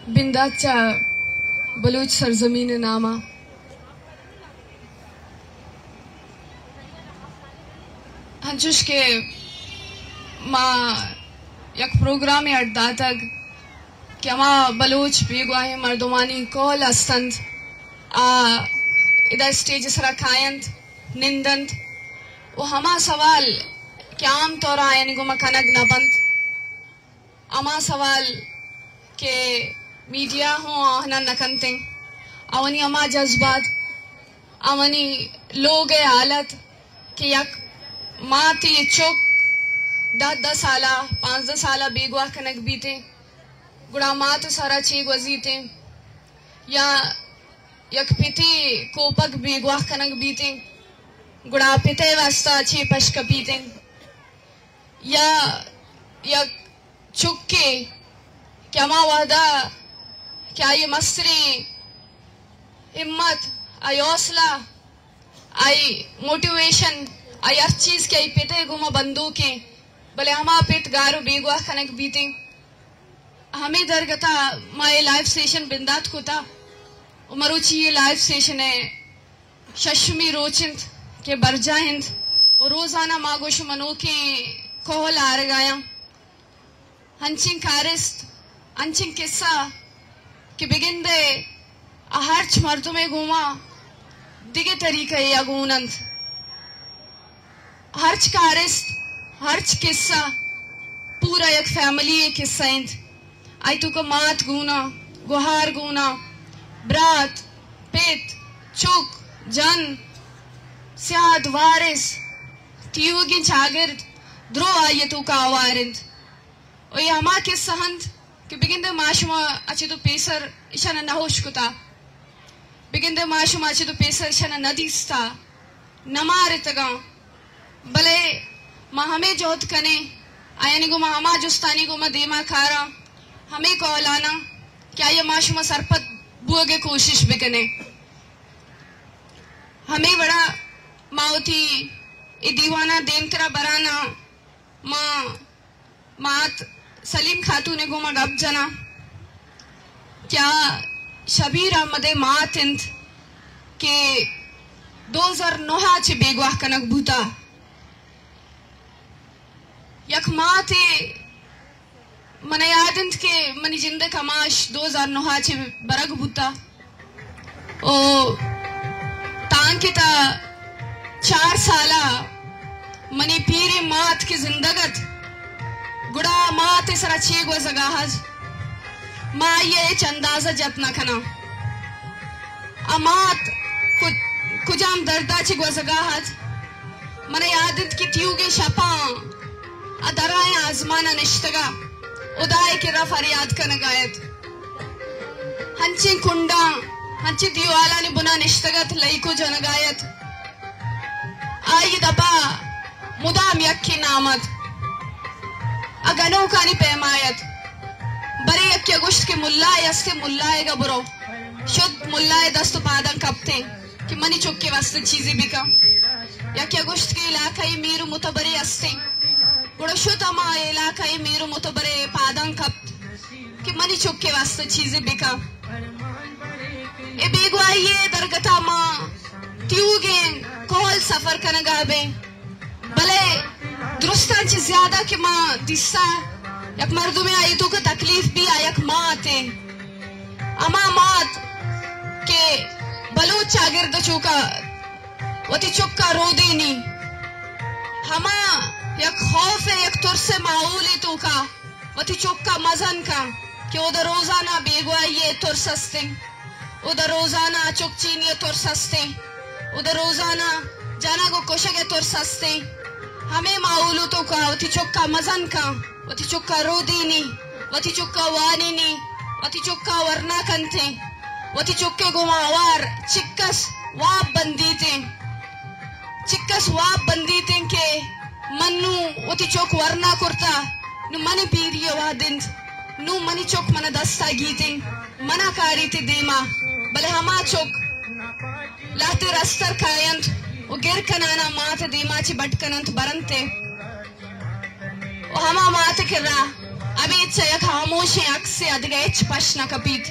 बिंदाचा बलूच सरजमीन नामा हंचुश के माँ यक प्रोग्राम अड्डा तक क्या माँ बलूच बेगवाही मर्दुमानी कॉल अस्तंत इधर स्टेज सरा खायंत निंदंत वो हमा सवाल क्या आम तौर आयन गुमा कनक नबंत अमा सवाल के मीडिया हो आहना नकंतिंग अवनी अमा जज्बात अवनी लोग हालत के यक माती चौक 10 साला 5 साला बेगवा कनक बीते गुड़ा मात सारा चेग वजीते या यक पिते कोपक बेगवा कनक बीते गुड़ा पिते वास्ता चे पश्क पीते या यक चुक्के क्या मा वादा क्या ये मस्री हिम्मत आई हौसला आई मोटिवेशन आई हर चीज के आई पिते गुमा बंदूकें भले हमा पित गारो बेगवा खनक बीते हमें दरगता माए लाइव सेशन बिंदात कुता उमरुची ये लाइव सेशन है शशमी रोचिंत के बरजाहिंद और रोजाना मागोश मनो के कोहल आ रगाया हंचिंग कारिस्त अंचिंग किस्सा कि बिगिंदे हर्च मर्दों में घूमा दिगे तरीका या गुनंत हर्च कारिस्त हर्च किस्सा पूरा एक फैमिली एक किस्सा इंत आई तू को मात गुना गुहार गुना ब्रात पेट चुक जन स्याद वारिस तीवगी चागिर्द द्रो आये तू का आवारिंद और ये हमा किस्सा हंत कि बिगिंदे माशुमा अच्छे तो पेसर इशाना नहोश कुता बिगिंदे माशुमा अच्छे तो पेसर इशाना नदीस्ता नमारे तगा भले माँ हमें जोत कने आयनी को हमा जुस्तानी को मैं देमा खारा हमें कौलाना क्या ये माशुमा सरपत बुआगे कोशिश भी कने हमें बड़ा माउथी ये दीवाना देमतरा बराना मात सलीम खातू ने गुमा गप जना क्या शबीर अहमदे मातिंत के 2009 चे बेगवाह कनक भूता यक माते मन यादिंत के मनी जिंदे कमाश 2009 चे बरग भूता ओ तांकिता 4 साला मनी पीरी मात की जिंदगत गुड़ा माते सरा चेग व जगाहज माँ ये चंदाजा जतना खना अमात कुजाम दर्दा चेग व जगाहज मने यादित की त्यूगे शपा अदराए आजमाना निश्तगा उदाय के रफ फरियाद का नगायत हंची कुंडा हंची दीवाला ने बुना निश्तगत लई को जनगायत आई दबा मुदाम यक्की नामत अगनो कानी पैमायत बरे यक्की गुश्त के मुल्ला यस्ते मुल्लाए गबरो शुद्ध मुल्लाए दस्त पादं कपते कि मनी चुक्के वास्ते चीजें बिका यक्की गुश्त के इलाकाई मीरु मुतबरे अस्ते गुड़ा शुद्ध अमा इलाकाई मीरु मुतबरे पादं कप्त कि मनी चुक्के वास्ते चीजें बिका ए बेगवाई ये दरगता माँ त्यूगे कोल सफर कनगाबे भले दुरुस्तांची ज्यादा कि माँ दिस्सा यक मर्दों में आई तो का तकलीफ भी आयक माँ आते अमा मात के बलूच चागिर्द चुका वती चुक्का रो देनी हमा यक खौफ है यक तुरसे माहौल तो का वती चुक्का मजन का कि उधर रोजाना बेगवा ये तुरसस्ते उधर रोजाना चुकचीन ये तुरसस्ते उधर रोजाना जाना को कोशगे तुरसस्ते हमें माउलू तो का वती चुक्का मजन का वती चुक्का रो देनी वती चुक्का वानी नी वती चुक्का वरना कंते वती चुक्के गुमावार चिक्कस वाप बंदीते के मन्नू वती चुक वरना कुर्ता नु मनी पीरिय वादिंद नु मनी चुक मन दस्ता गीते मना कारी ते देमा भले हमा चुक लाते रस्तर कायंत वो गिर कनाना मात देमा ची बटकनंत बरंते वो हमा मात किरा अबीत से यक खामोश अक्से अदगेच पश्न कपीत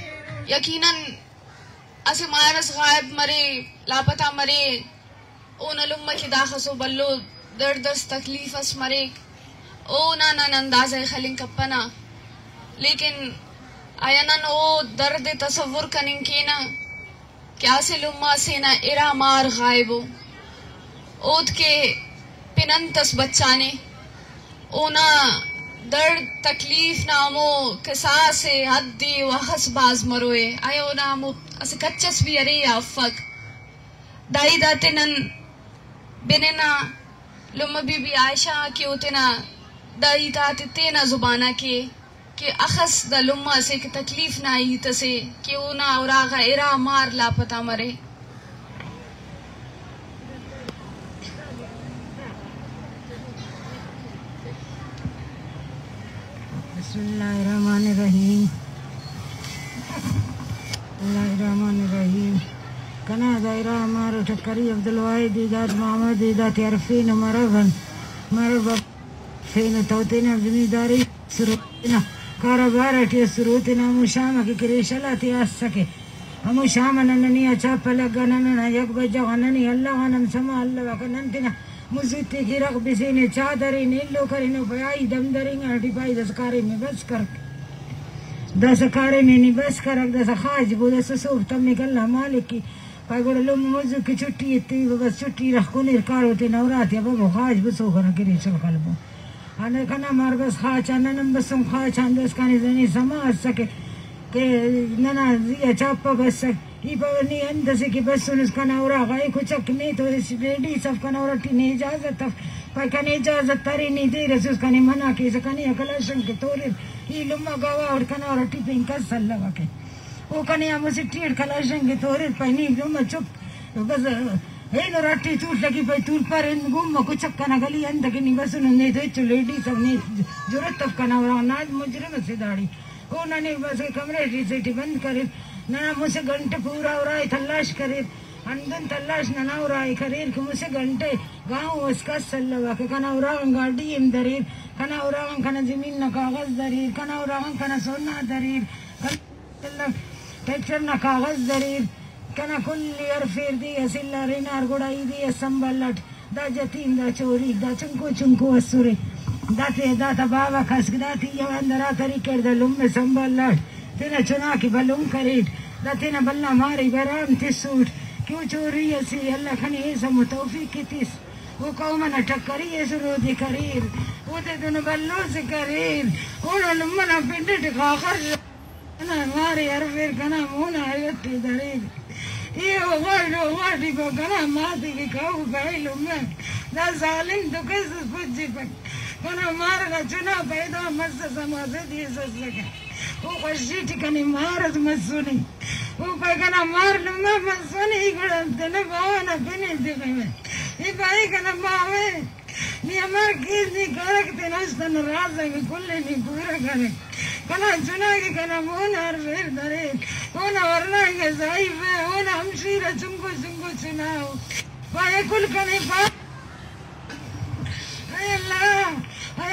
यकीनन असे मारस गायब मरे लापता मरे ओ नलुम्मा की दाखसो बल्लो दर्दस तकलीफस मरे ओ ना अंदाज़े खलिंग कपना लेकिन आयनन ओ दर्द तसव्वुर कनिंग केना क्या से लुम्मा से ना इरा मार गायबो ओद के पिनंतस बच्चाने ओना दर्द तकलीफ नामो किसा से हद्दी वहस बाज मरोए आयो नामो असे कच्चस भी अरे अफक दाई दाते नन बिनेना लुम्मा बीबी आयशा के उतना दाई दाते तेना जुबाना के अखस द लुम्मा से कि तकलीफ ना आई तसे कि ओना औरागा इरा मार लापता मरे बिस्मिल्लाहिर्रहमानिर्रहीम कना दायरा हमारो ठक्करी अब्दुल वाहिद दीदात मोहम्मद दीदात अरफीन मरबन मरब फेन तौतीना जिम्मेदारी सुरुतना कारोबार अटी सुरुतना मुशामा की करेशला तियास सके हम शाम नन्नी अच्छा पलग नन्ना यक बजा नन्नी अल्लाह गनम समा अल्लाह वकनंतिना मुझते की रख बिसेने चादरी नीलो करिनो बयाई दमदरिंग हटी पाई दसकारी में बस कर दसकारी में नहीं बस कर दस खाज बोले सुसूफ तब निकलना मालिक की पागोड़ लो मुझे की छुट्टी इतनी बस छुट्टी रखो निरकार होते नवरात या बाबू खाज बस हो कर किरी चल कलबो आने कना मार बस खाच ननम बसम खाच अंदस काने जनी समाज सके के नना जिया चापा बस ई पवनी अंदसे की बस सुन उसका नवरा गाय कुछ नहीं तो इस रेडी सब का नवरा टी नहीं इजाजत पर कने इजाजत तारी नहीं दे रस उसका नहीं मना के सकने अकलशन के तोरे ई लुम्मा गावा और कना और टी पिंक सल्ला के ओ कने हमसे टीड़ कलशन के तोरे पहनी लुम्मा चुप बस हे नो रट्टी टूट लगी पे टूट पर इन गुम कुछ कना गली अंदर के नहीं बस नहीं तो लेडी सब ने जरूरत तब कना और नाज मुजरिम से दाढ़ी ओ नने बस कमरे से बंद करे ना मुझसे घंटे पूरा हो रहा है तलाश करे अंदर तलाश ना हो रहा है करीर कि मुझसे घंटे गाँव उसका सल्ला के कना हो रहा गाड़ी इन दरीर कना हो रहा कना जमीन ना कागज दरीर कना हो रहा कना सोना दरीर ट्रैक्टर ना कागज दरीर कना कुल्ली और फिर दी असिल्ला रिनार गुड़ाई दी संबलट दा जतीन दा चोरी दा चुंको चुंको असुरे दाते दाता बाबा खस दाती ये अंदर तरी कर द लुम्मे संबलट तेना चुना की बलूम करीट दातेना बल्ला मारी बराम तिसूट क्यों चोरी ऐसी अल्लाह खनी ये सब तौफीक की तिस वो कौम न टक्करी ये सुरोधी करीर वो ते दोनों बल्लों से करीर वो लुम्मा ना पिंडे टिकाकर ना मारे यार फिर कना मुना आयती दरीर ये वाड़ी को कना माती की खाऊ भाई लुम्मे दा जालिम तो कैसे पुज्जी पर कना मार का चुना पैदा मस्त समाज दिए ससलके वो कशी ठिकाणी मारत मस्सुनी वो पैकना मार लुम्मे मस्सुनी इकडं तेने बावाना पिने दिले में ये भाई कना बावे नी हमार किस नी करक तेना स्तन राज में कुल्ले नी पूरा करे कना चुना की कना मोनार फिर दरे ओना वरना के जाइब है ओना हमशीरा चुंको चुंको चुनाओ पाए कुल कने पा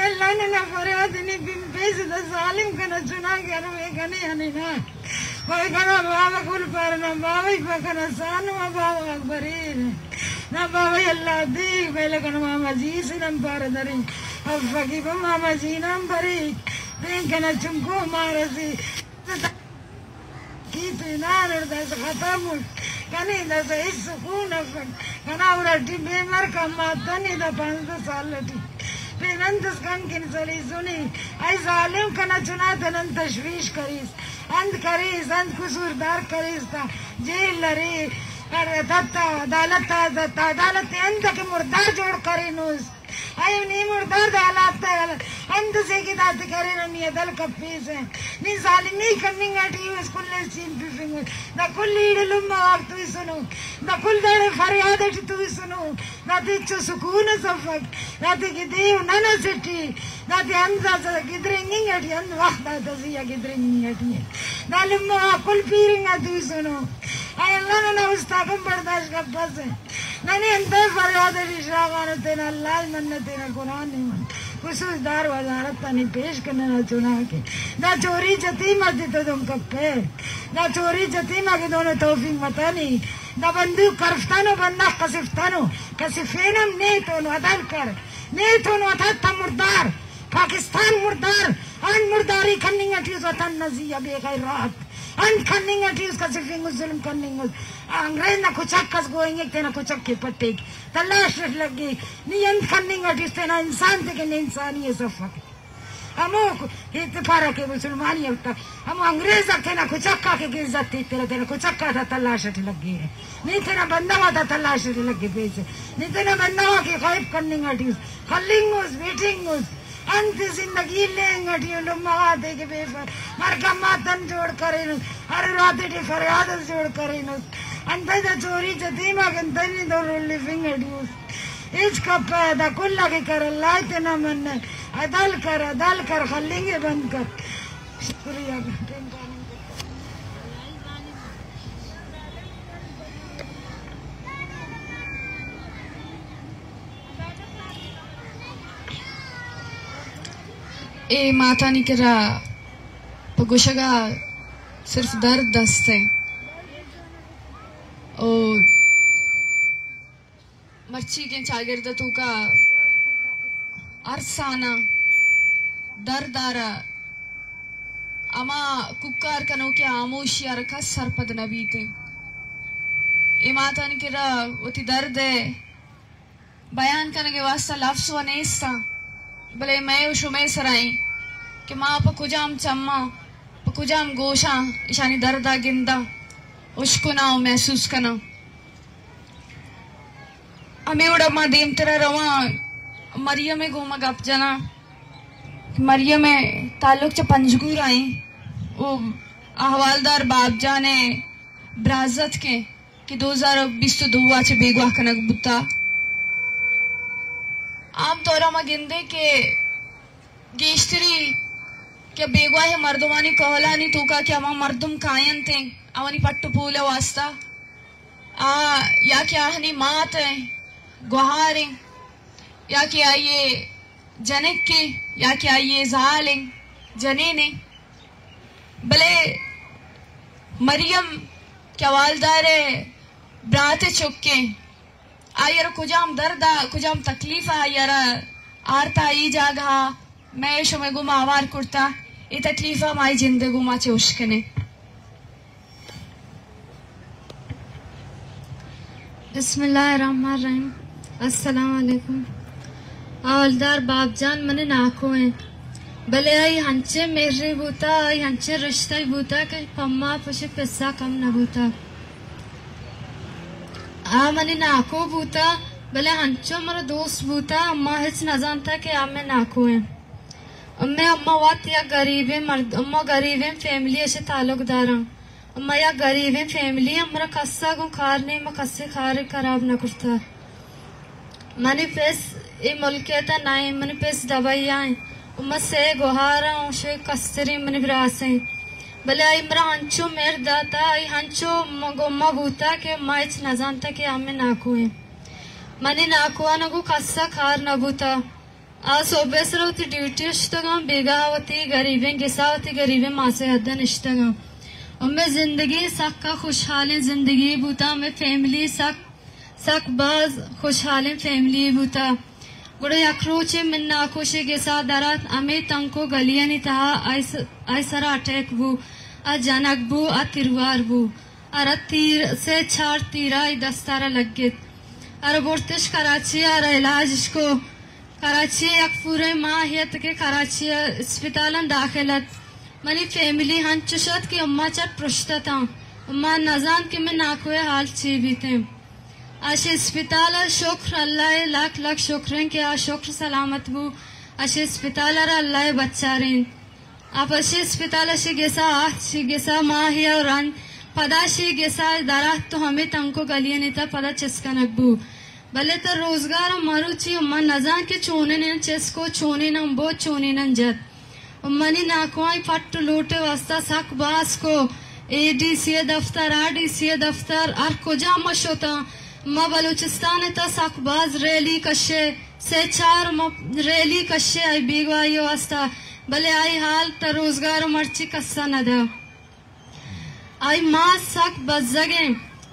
अल्लाह ने ना फरियाद नहीं बिम्पेस द जालिम कना चुना के अरे कने हने ना कोई कना बाबा कुल पर ना बाबा ही कना सानु बाबा अकबरीर ना बाबा अल्लाह देख पहले कना मामा जी से नम पार दरी अब फकी मामा जी नाम भरी देख कना चुमको मारे से की तो ना दस खत्म कने दस इस सुकून अफन कना और टिबे मर का माता नहीं दा 5 साल लटी फिर कन किन सली सुनी आई जालिम कना चुना तनन तशवीश करीस अंध करीस अंध कसूरदार करीस था जेल लरी कर दत्ता अदालत अंध के मुर्दार जोड़ करीनुस आई नहीं मुर्दार दालत अंध से की दात करे नहीं दल कपीस है नहीं जालिम नहीं करनी गाटी उसको ले सीन पिफिंग दा कुल्ली लुम्मा और तू सुनो दा कुल दड़े फरियाद तू सुनो दाते चो सुकून सफक दाते की देव नना सिटी दाते अंजा से गिदरिंग हटी अंद वक्त दाते सिया गिदरिंग हटी दालिम्मा कुल पीरिंग तू सुनो आई अल्लाह ने उस्ताकम बर्दाश्त कर बस नने अंत फरियाद विश्रागान तेना लाल मन तेना कुरान नहीं मन खुसूसदार वजारत तनी पेश करने ना चुना के ना चोरी जतीमा दी तो तुम कप्पे ना चोरी जतीमा के दोनों तौफीक मतनी ना बंदूक करफ्तानो बंदा कसिफेनम ने तो अदल कर ने तो अथा मुर्दार पाकिस्तान मुर्दार अन मुर्दारी खन्निंग अटीज वतन नजिया बेगैरत अन खन्निंग अटीज कसिफिंग जुल्म खन्निंग अंग्रेज ना कुचक कस गोएंगे तेना कुचक के पट्टे तलाश लगी नियन खन्निंग अटीज तेना इंसान थे के इंसानी सफक हमो इत्तेफारा के मुसलमानी होता हम अंग्रेज थे ना कुचक्का के इज्जत थी तेरा कुचक्का था तलाश लगी है नहीं तेरा बंदा था तलाश लगी पैसे नहीं तेरा बंदा के खैफ खन्निंग अटीज खल्लिंग वेटिंग अंत जिंदगी लेंगे महादे के बेफर मरका मातन जोड़ करे हर रात डी फरियाद जोड़ करे अंत चोरी जतीमा के तनी दो लिविंग एड्यूस इस का पैदा कुल्ला के कर अल्लाह तेना मन अदल कर खलेंगे बंद कर शुक्रिया ए माता नहीं करा पगुशगा सिर्फ दर्द दस्त है और मर्ची के चागिर्द तू का अरसाना दर्दारा अमा कुक्कार कनो के आमोशी अरका सरपद नबी थे ए माता नहीं करा उती दर्द है बयान करने के वास्ता लफ्ज़ व नेस्ता भले मैं उशुमे सराई कि माँ पकुजाम चम्मा पकुजाम गोशा इशानी दर्दा गिंदा उश्को ना महसूस करना हमें उड़ा माँ देम तेरा रवा मरियम में घूमा गप जाना मरियम में ताल्लुक च पंजगूर आई वो अहवालदार बाप जाने ब्राजत के कि 2022 च बेगवा कनक बुता आम तौर में गिंदे के गेश्तरी क्या बेगवा है मर्दवानी कहला नहीं तो का क्या वहाँ मर्दुम कायन थे अवनी पट्टू पूले वास्ता या क्या हनी मात है गुहारे या क्या ये जनक के या क्या ये जाले जने ने भले मरियम क्या वालदार ब्राते चुके आयर कुजाम दर्दा कुजाम तकलीफ आयर आरता ई जागा मैं शुमे गुमा आवार कुर्ता ये तकलीफा माई जिंदगी मा चे उश्कने बिस्मिल्लाहिर्रहमानिर्रहीम अस्सलाम वालेकुम हवलदार बापजान मने नाको है भले आई हंचे मेरे बूता आई हंचे रिश्ता ही बूता के पम्मा पशे पैसा कम न बूता मने नाको बूता भले हंचो मेरा दोस्त बूता अम्मा हिच न जानता कि आप में नाको है अम्मा वात या गरीबे मर्द अम्मा गरीबे फैमिली ऐसे ताल्लुकदारा अम्मा या गरीबे फैमिली हमारा कस्सा को खार नहीं मैं कस्से खार खराब न करता मने पैस ये मुल्कियता नहीं मने पैस दवाइयाँ उम्मा से गुहारा उसे कस्तरी मने ब्रासे भले आई मरा हंचो मेर दाता आई हंचो गोम्मा बूता के माइच न जानता कि हमें नाको है मने नाकुआ नगु कस्सा खार न बूता आ सोबेसर होती ड्यूटी इश्तगा बेगावती गरीबें गिसावती गरीबें माँ से हद्दन इश्तगा उम्मे जिंदगी सक का खुशहाल जिंदगी बूता में फैमिली सक बाज खुशहाल फैमिली बूता गुड़े अखरोचे मिन नाकोशे गिसा दरात अमे तंको गलियां नहीं था ऐसरा अटैक बू आ जनक बू आ तिरवार बू अर तीर से 4 तीरा दस्तारा लगित अर बुर्तिश कराची अर इलाज इसको कराची एक पूरे माहियत के कराची अस्पतालन दाखिलत मनी फैमिली हंचुशत की अम्मा चट पृष्ठता था अम्मा नजान के में नाकोए हाल ची थे आशे अस्पताल शुक्र अल्लाह लाख लाख शुक्र हैं कि आ शुक्र सलामत बू आशे अस्पताल अल्लाह बच्चा रें आप आशे अस्पताल से गेसा माहिया और रन पदाशी गेसा दरात तो हमें तंको गलियां नहीं था पदा चिस्का नकबू भले तो रोजगार मरुची अम्मा नजान के चोने न चिस्को चोने न बो चोने न जत अम्मनी नाकुआई पट्टू लूटे वास्ता सक बास को ADC दफ्तर RDC दफ्तर और कुजा मशोता माँ बलूचिस्तान ता सकबाज रैली कशे से 4 रैली कश्य आई बीगवाई वास्ता भले आई हाल त रोजगार मर्ची कस्सा न दा आई माँ सक बज्जगे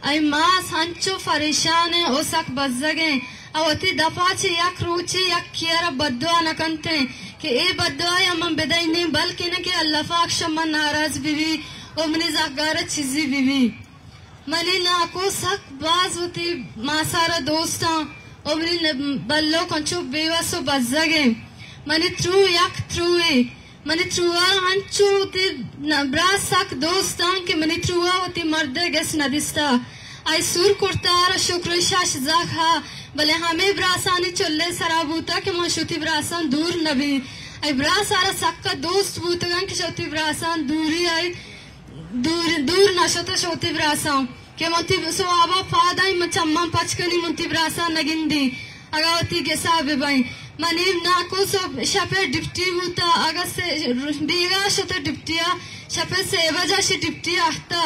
आई माँ हंचो परेशान है ओ सक बज्जगे अवती दपाचे यक रोचे यक कियारा बद्दुआ न कंते कि ए बद्दुआ हम बेदाई नहीं बल्कि न कि अल्लाह पाक शम्मा नाराज बीवी ओ मनी जागार चीजी बीवी मनी ना को सक बाज होती मासारा दोस्ता ओ मनी बल्लो कंचो बेवासो बज्जगे मनी थ्रू यक थ्रू है मनी थ्रुआ हंचो होती नब्रा सक दोस्ता कि मनी थ्रुआ होती मर्दे गैस नदिस्ता आई सुर कुर्तार शुक्र शाश जाखा भले हमें ब्रासानी चुल्ले सराबूता के मशुती ब्रासान दूर नबी आई ब्रासारा सक्का दोस्त बूतगन के शोती ब्रासान दूरी आई दूर नशोता शोती ब्रासान के मंती सुआबा फादाई मचम्मा पचकनी मंती ब्रासान नगिंदी अगावती के साबे बाई मनी नाको सब शपे डिप्टी बूता अगा से बीगा शोते डिप्टिया शपे सेवा जाशी डिप्टी आहता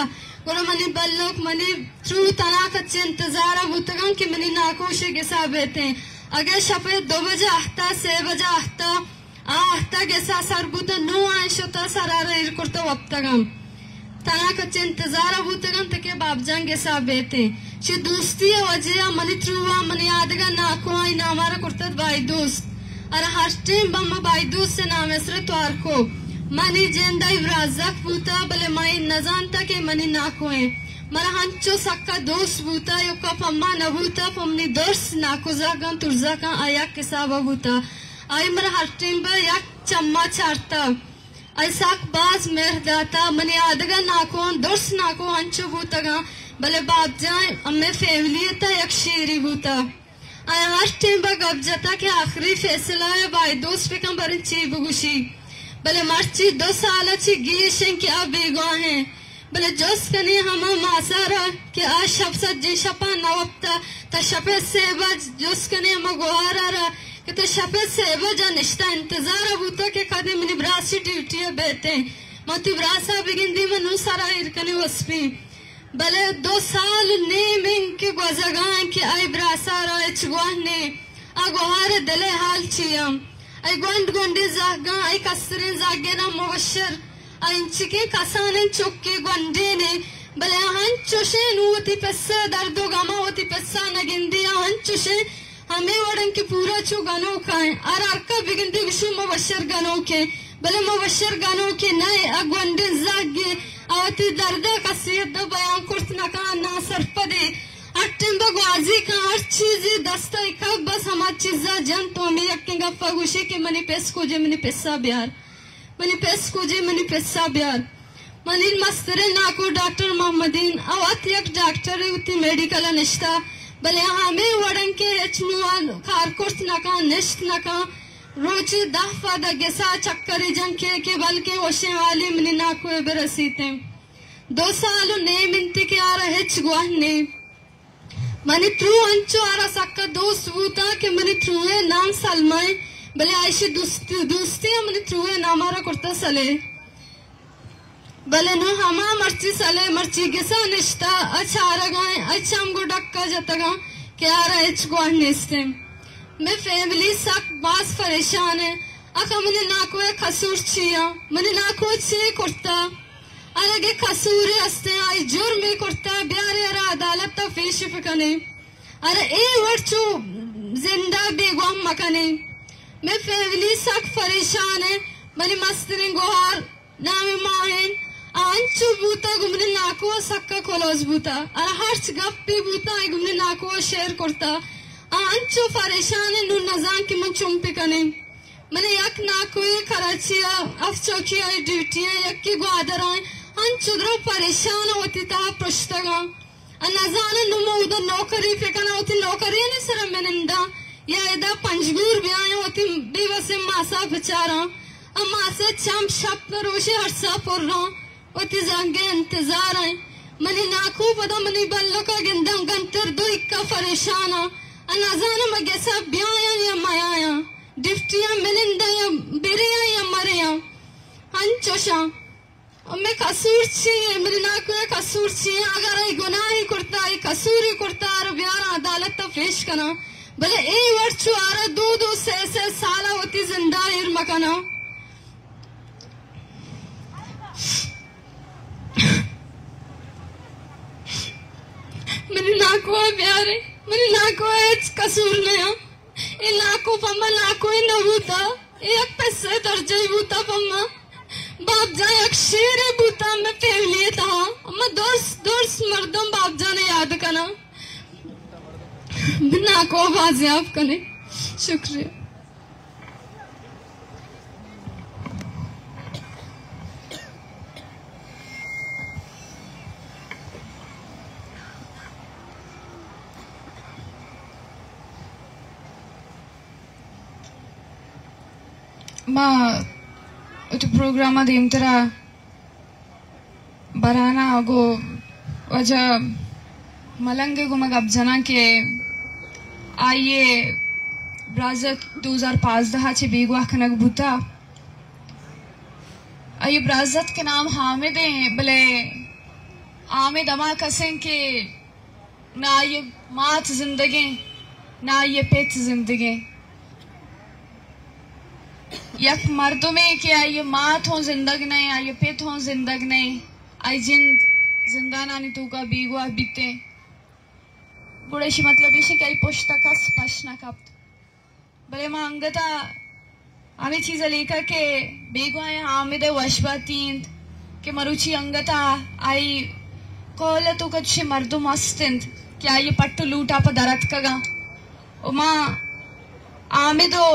और मनी बल्लोक मनी थ्रू तना कच्चे इंतजार बूतगन कि मनी नाकोशे के साबेते अगर शपे 2 बजे आहता 6 बजे आहता आहता के सा सरबूता नो आंशोता सरारा इरकुर्ता वक्तगम तना कच्चे इंतजार बूतगन तके बाबजान के साबेते शी दोस्ती वजह मनी थ्रूवा मनी आदगा नाको आई नामारा कुर्ता बाई दोस्त और हर टाइम बम्मा बाई दोस्त से नाम ऐसे त्वार को मनी जेंदा इब्राज़क बूता भले माई नजानता के मनी नाको है मरा हंचो सक्का दोस्त बूता यो का पम्मा न बूता पमनी दोस्त नाको जागन तुर्जा का आया के सावा बूता आई मरा हर टाइम बा या चम्मा चारता आई सक बाज मेर दाता मनी आदगा नाको दोस्त नाको हंचो बूता का भले बाप जाए अम्मे फैमिली ता एक शेरी बूता आई हर टाइम बा गब जाता के आखिरी फैसला है बाई दोस्त पे कम बरन ची बुगुशी भले मर्ची 2 साल ची गियेशन के अब बेगवा हैं भले जोस कने हम मासारा के आज शब्द जे शपा नवप्ता ता शपे सेवा जोस कने हम गोहारा के तो शपे सेवा जा निश्ता इंतजार बूता के कदे मनी ब्रासी ड्यूटी बेते मती ब्रासा बिगिंदी मनु सारा इरकने वस्पी भले 2 साल ने मिंग के गोजगा के आई ब्रासा एच गोहने आ गोहारे दले हाल छियम आई गोंड गोंडे जागा आई कसरे जागे ना मुबशर आई चिके कसाने चुक्के गोंडे ने भले हन चुशे नूती पस्सा दर्दो गमा होती पस्सा नगिंदी हन चुशे हमें वरन के पूरा चु गनो खाए और अरका बिगिंदी विशु मुबशर गनो के भले मुबशर गनो के नए अगोंडे जागे आवती दर्दे कसियत द बयान कुर्त नका ना सरपदे अट्टिम बगवाजी का हर चीज़ दस्ता इका बस हमार चीज़ा जन तो मैं यक्केंगा फगुशे के मनी पेस को जे मनी पैसा ब्यार मनी पेस को जे मनी पैसा ब्यार मनी मस्तरे नाको डॉक्टर मोहम्मदीन अवत एक डॉक्टर उती मेडिकल निश्ता भले हमें वड़न के एचनुआल खार कुर्त नका निश्त नका रोज 10 फादा गेसा चक्करी जंग के बल्कि वशे वाली मनी नाको बरसीते 2 साल ने मिनती के आ रहे चुगवाने मनी थ्रू अंचो आरा सक्का दोस्त बूता के मनी थ्रूए नाम सलमाए भले आयशी दोस्ती मनी थ्रूए नामारा कुर्ता सले भले नो हमा मर्ची सले मर्ची गिसा निश्ता अच्छा आरगाए अच्छा हमको डक्का जतगा के आरा एच गोहन निस्ते मैं फैमिली सक बास परेशान है अका मनी नाको खसूर छिया मनी नाको छे कुर्ता अलगे कसूरे अस्ते आई जुर्म में कुर्ता ब्यारे अरा अदालत ता पेश फिकने अरे ए वर्चो जिंदा बेगम मकने मैं फैमिली सक परेशान है मनी मस्तरिंग गोहार नाम माहिन आंचु बूता गुमने नाको सक्का कोलोज बूता अरे हर्च गप्पी बूता आई गुमने नाको शेयर कुर्ता आंचु परेशान है नु नजान की मन चुम्पी कने मने यक नाको कराचिया अफचौकिया ड्यूटी यक की ग्वादर आए अंचुद्रो परेशान होती था पुस्तका अनजान नुमो उधर नौकरी फेंकना होती नौकरी नहीं सर मैंने या इधर पंजगूर भी आए होती बेवसे मासा बेचारा अब मासे चम शप रोशे हर्षा पुर रहा होती जंगे इंतजार आए मनी नाकू पता मनी बल्लो का गिंदम गंतर दो इक्का परेशान अनजान मगे सब ब्याया या माया डिफ्टिया मिलिंदा या बेरिया या मरिया हंचोशा मैं कसूर चाहिए मेरे नाक में कसूर चाहिए अगर आई गुनाह ही करता आई कसूर ही करता और ब्यार अदालत तो पेश करना भले ए वर्ष चुआरा दो से साला होती जिंदा हिर मकाना मैंने नाको है प्यारे मैंने नाको है कसूर नया ए लाको पम्मा लाको है नबूता एक पैसे दर्जे बूता पम्मा बाप जाए अक्षर बूता मैं फैमिली था अम्मा दोस्त मर्दों बाप जाने याद करना बिना को बाजियाब करने शुक्रिया माँ तो प्रोग्राम देम तरह बराना गो वजह मलंगे को मग अब जना के आइए ब्राज़त 2005 दहा चे बेगवा खनक बुता आइए ब्राज़त के नाम हामिद हैं भले आमिद अमा कसें के ना ये मात जिंदगी ना ये पेट जिंदगी यक मर्दों में क्या ये मात हो जिंदग नहीं आइए पेट हो जिंदग नहीं आई जिंदा नानी तू का बेगवा बीते बुढ़ेशी मतलब इसे कई पुस्तक स्पष्ट न कप्त भले माँ अंगता आमी चीज़ लेकर के बेगवाए आमिदे वशबातीन के मरुची अंगता आई कोले तो कुछ मर्दों मस्तिंद क्या ये पट्टू लूटा पर दरद कगा उमा आमिदो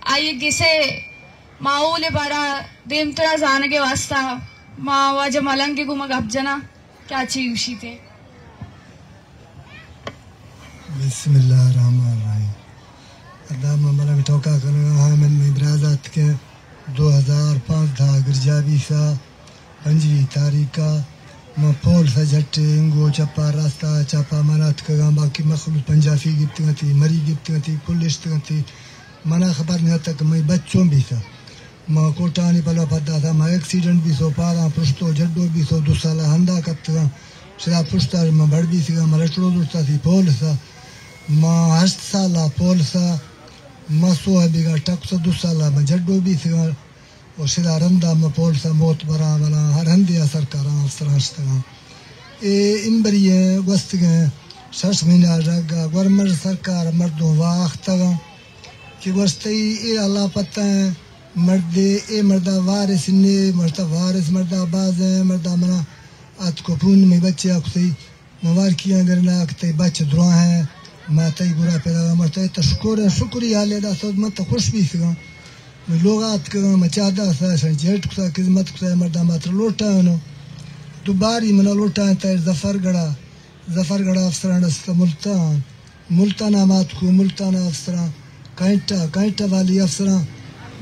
आई गिसे माऊले बारा देमतरा जाने के वास्ता माँ वाज मलंग के गुमग अबजना क्या चीज़ उसी थे बिस्मिल्लाहिर्रहमानिर्रहीम अल्लाह ममला टोका करना हामिद में ब्राज़त के 2005 था गिरजावी सा 5वीं तारीख का पोल सा झट्टे इंगो चप्पा रास्ता चापा मनात का बाकी मखलूक पंजाबी गिफ्ट थी मरी गिफ्ट थी पुलिस थी मना खबर नहीं तक मैं बच्चों भी था माँ कोटा नहीं पला पता था माँ एक्सीडेंट भी सो पारा पुश्तो जड्डो भी सो 2 साल हंदा कब सिरा पुश्ता माँ बड़ भी सीगा माँ लटड़ो दुस्ता थी पोल सा माँ 8 साल पोल सा मसो है बिगा टक सो 2 साल माँ जड्डो भी सीगा और सिरा रंदा माँ पोल सा बहुत बड़ा बना हर हंदिया सरकार अफसर ए इन बरिए वस्त गए 6 महीना रगा गवर्नमेंट सरकार मर्दों वाख्त कि वस्ती ए अल्लाह पता है मर्दे ए मर्दा वारिस ने मर्दा वारिस मर्दा बाज है मर्दा मना आज को पून में बच्चे आखती मवार किया करना आखते बच्चे दुआ है माता ही बुरा पैदा मरता तो शुक्रिया ले दा तो मत खुश भी सीगा मैं लोग आत के मचादा सा जेट कुसा किस्मत कुसा मर्दा मात्र लोटा है दोबारी मना लोटा है तो जफरगढ़ अफसरान मुल्तान आमात को मुल्तान अफसरान काइटा वाली अफसरान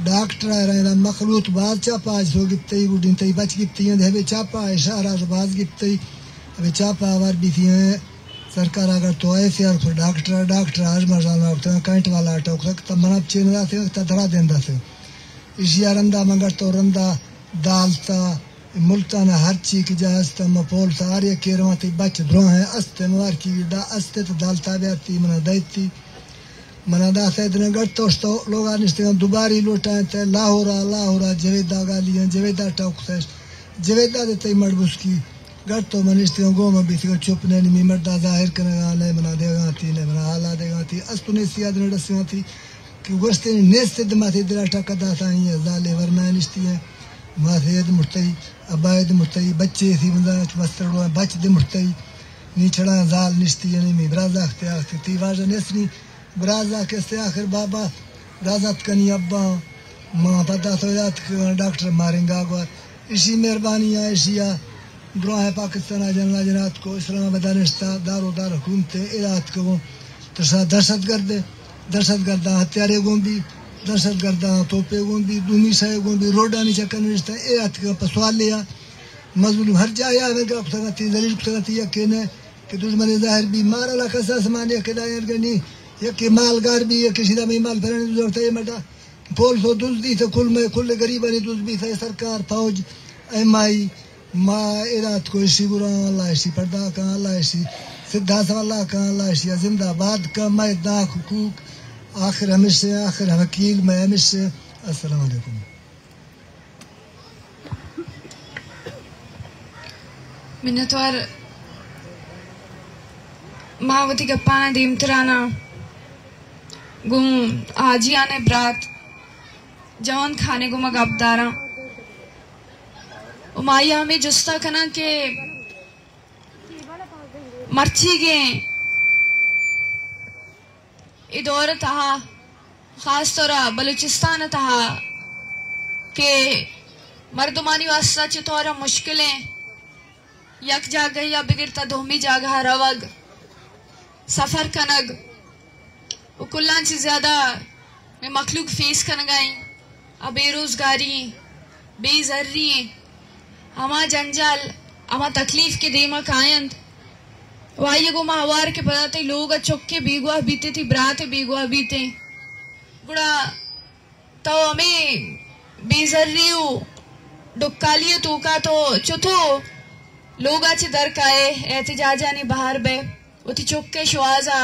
डॉक्टर आ रहे मखलूत बाज चापा आज हो गिफ्ते गुडिन तई बच गिफ्ते हैं हवे चापा इशारा बाज गिफ्ते हवे चापा आवार भी थी हैं सरकार अगर तो ऐसे यार फिर डॉक्टर आज मरजाल में उठते हैं काइट वाला टोक तब मनाप चेन जाते हैं तब धरा देंदा से इस यार रंदा मगर तो रंदा दालता मुल्तान हर चीज की जहाज तम पोल सारे केरवा तई बच द्रो है अस्ते मवार की दा अस्ते तो दालता बेती मना दैती मना दा सैदने गट्टोस तो लोग आनिस्ते दुबारी लोटा ते लाहौरा जवेदा गालियां जवेदा टोक्सेस जवेदा दे तई मडबुस की गट्टो मनिस्ते गो में भी चुप ने नि मर्दा जाहिर करना ले मना देगा ती ने मना हाला देगा ती अस्तुने सियाद ने दसिया थी कि वस्ते नेस्ते दमाते दिला टकदा था ये जाले वरना निस्ती है मासेद मुर्तई अबायद मुर्तई बच्चे थी बंदा मस्तरो बच दे मुर्तई नी छड़ा जाल निस्ती ने मी ब्राजा अख्तियार थी वाजा नेसनी ब्राजा के से आखिर बाबा राजत कनी अब्बा माँ पता तो याद डॉक्टर मारेंगा को इसी मेहरबानी है इसिया दुआ है पाकिस्तान जनात को इस्लामाबाद दारोदार हुकूमत इराक को तो सा दहशतगर्द हत्यारे गोंबी दहशतगर्द तोपे गोंबी दूमी साहे गोंबी रोडा नी चक्कर रिश्ता इराक का पसवाल लिया मजलूम हर जाया अमेरिका को संगति दलील को संगति यकीन कि दुश्मन जाहिर भी मारा ला कसा समाने के दायर गनी ये मालगार भी किसी का माल भरने की जरूरत है मटा पोल सो दुजदी तो कुल में गरीब नहीं दुजदी थे सरकार फौज एमआई माँ इरात को इसी बुरा अल्लाह इसी पर्दा का अल्लाह इसी सिद्धा सवाला का अल्लाह इसी जिंदाबाद का मैदान हुकूक आखिर हमेशा आखिर वकील मैं हमेशा अस्सलाम वालेकुम मिन्नतवार मावती गप्पाना दीमतराना गुम आजिया ने ब्रात जवान खाने को मगाबदारा उमाया हमें जुस्ता कना के मर्ची गए इदौर तहा खास तौर बलूचिस्तान तहा के मर्दमानी वास्ता चितौरा मुश्किलें यक जागह या बिगिरता दोमी जागह रवग सफर कनग वो कुल्लान से ज्यादा मैं मखलूक फेस कन गई अब बेरोजगारी बेजर्री हमा जंजाल हमा तकलीफ के देमा कायंत वाये गो माहवार के बताते लोग चौके बेगुआ बीते थी बराते बेगुआ बीते गुड़ा तो हमें बेजर्री डुक्कालियो तो का तो चुथो लोग आचे दर काए एहतजाजा ने बाहर बे उती चौके शवाजा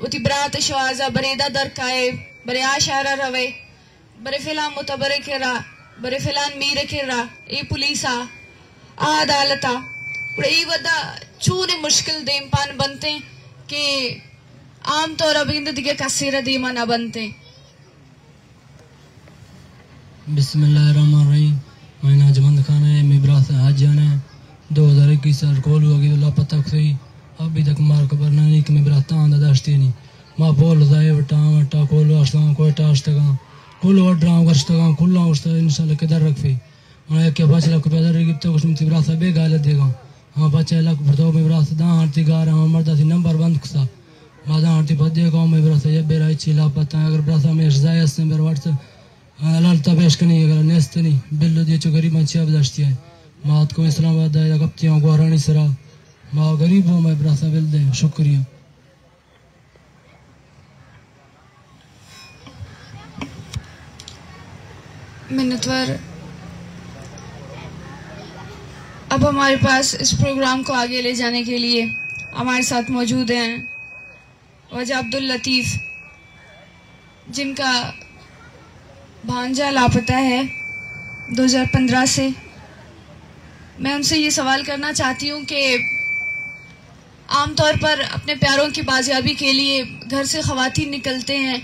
उती बरात शवाजा बरेदा दर काए बरे आशारा रवे बरे फिलान मुतबरे केरा बरे फिलान मीरे केरा ए पुलिसा अदालता उड़े ई वदा चूने मुश्किल देम पान बनते कि आम तौर अब इंद दिगे कसीरा देमा ना बनते बिस्मिल्लाहिर्रहमानिर्रहीम महीना जमंद खाना है मिब्रा से आज जाना है 2021 साल कोल हुआ कि लापता सही अभी तक मार खबर नहीं कि मिब्रा तांदा दश्ती नहीं मां बोल जाए वटा वटा कोल वास्ता कोई टास्टगा कोल वड्रा वर्षगा कुल्ला वर्षता इंशाल्लाह के दर रखफी मैं के बचला को पैदल गिफ्ट तो कुछ मिब्रा से बे गाले देगा हां बच्चे लक भरतो मिब्रा से दा आरती गार हम मर्दा सी नंबर बंद खसा मादा आरती बदे को मिब्रा से ये बेरा चिला पता अगर ब्रासा में जायस से मेरे व्हाट्सएप लाल तबेश कनी अगर नेस्त नहीं बिल्लो दे चो गरीब मच्छी अब दश्ती है मात को इस्लामाबाद दायरा कप्तियों को रानी सरा माँ गरीबों में ब्रासा बिल दे शुक्रिया मिन्नतवर अब हमारे पास इस प्रोग्राम को आगे ले जाने के लिए हमारे साथ मौजूद हैं वजह अब्दुल लतीफ जिनका भांजा लापता है 2015 से। मैं उनसे ये सवाल करना चाहती हूँ कि आमतौर पर अपने प्यारों की बाजियाबी के लिए घर से ख़वातीन निकलते हैं